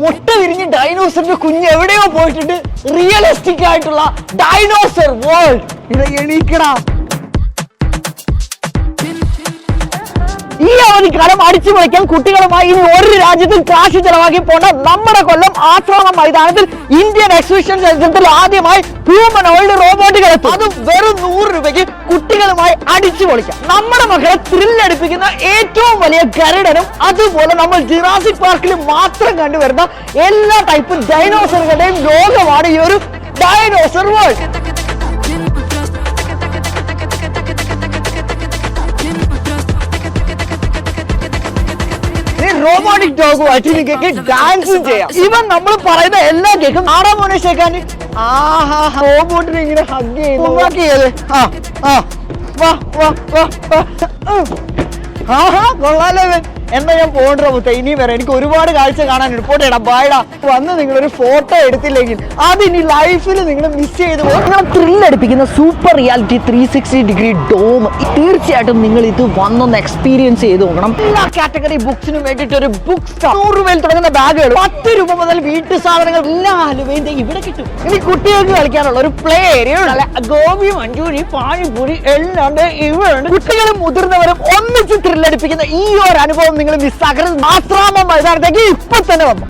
മുട്ട വിരിഞ്ഞ് ഡൈനോസറിന്റെ കുഞ്ഞ് എവിടെയോ പോയിട്ടുണ്ട്. റിയലിസ്റ്റിക് ആയിട്ടുള്ള ഡൈനോസർ വേൾഡ്. ഇത് എണീക്കടാ. ഈ അവധിക്കാലം അടിച്ചു പൊളിക്കാൻ കുട്ടികളുമായി ഇനി ഒരു രാജ്യത്തും കാശ് ചെലവാക്കി പോണ്ട നമ്മുടെ കൊല്ലം ആശ്രമം മൈതാനത്തിൽ ഇന്ത്യൻ എക്സിബിഷൻ ചരിത്രത്തിൽ ആദ്യമായി ഹ്യൂമനോയിഡ് റോബോട്ടുകൾ എത്തും. അത് വെറും 100 രൂപയ്ക്ക് കുട്ടികളുമായി അടിച്ചു പൊളിക്കാം. നമ്മുടെ മക്കളെ ത്രില്ലടിപ്പിക്കുന്ന ഏറ്റവും വലിയ ഗരുഡനും അതുപോലെ നമ്മൾ ജുറാസിക് പാർക്കിൽ മാത്രം കണ്ടുവരുന്ന എല്ലാ ടൈപ്പ് ഡൈനോസറുകളുടെയും ലോകമാണ് ഈ ഒരു ഡൈനോസർ വേൾഡ്. റോബോട്ടിക് ഡോഗുമായിട്ട് നിങ്ങൾക്ക് ഡാൻസും ചെയ്യാം. ഇവൻ നമ്മൾ പറയുന്ന എല്ലാ കേക്കും ആടാ മോനെ ഷേക്കാൻ. ആഹാ, റോബോട്ടിനെ ഇങ്ങനെ ഹഗ് ചെയ്ത് ആഹാ കൊള്ളാലോ ഇവൻ. എന്നാ ഞാൻ പോകണ്ട മുത്തേ, ഇനി വരാം. എനിക്ക് ഒരുപാട് കാഴ്ച കാണാനുണ്ട്. പോട്ടേടാ, ബായടാ. വന്ന് നിങ്ങളൊരു ഫോട്ടോ എടുത്തില്ലെങ്കിൽ അത് ഇനി ലൈഫിൽ നിങ്ങൾ മിസ് ചെയ്ത് പോകും. നിങ്ങൾ ത്രില്ലടിപ്പിക്കുന്ന സൂപ്പർ റിയാലിറ്റി 360 ഡിഗ്രി ഡോം തീർച്ചയായിട്ടും നിങ്ങൾ ഇത് വന്നൊന്ന് എക്സ്പീരിയൻസ് ചെയ്ത് നോക്കണം. എല്ലാ കാറ്റഗറി ബുക്സിനും വേണ്ടിയിട്ട് ഒരു ബുക്ക് 100 രൂപയിൽ തുടങ്ങുന്ന ബാഗുകൾ, 10 രൂപ മുതൽ വീട്ടു സാധനങ്ങൾ എല്ലാ ഹലുവയും ഇവിടെ കിട്ടും. ഇനി കുട്ടികൾക്ക് കളിക്കാനുള്ള ഒരു പ്ലേ ഏരിയ, ഗോപി മഞ്ചൂരി പാനിപൂരി എല്ലാം ഇവിടെ. കുട്ടികളും മുതിർന്നവരും ഒന്നിച്ച് ത്രില്ലടിപ്പിക്കുന്ന ഈ ഒരു അനുഭവം നിങ്ങൾ മിസ്സാക്കരുത്. ആശ്രാമം മൈതാനത്തേക്ക് ഇപ്പൊ തന്നെ വന്നു.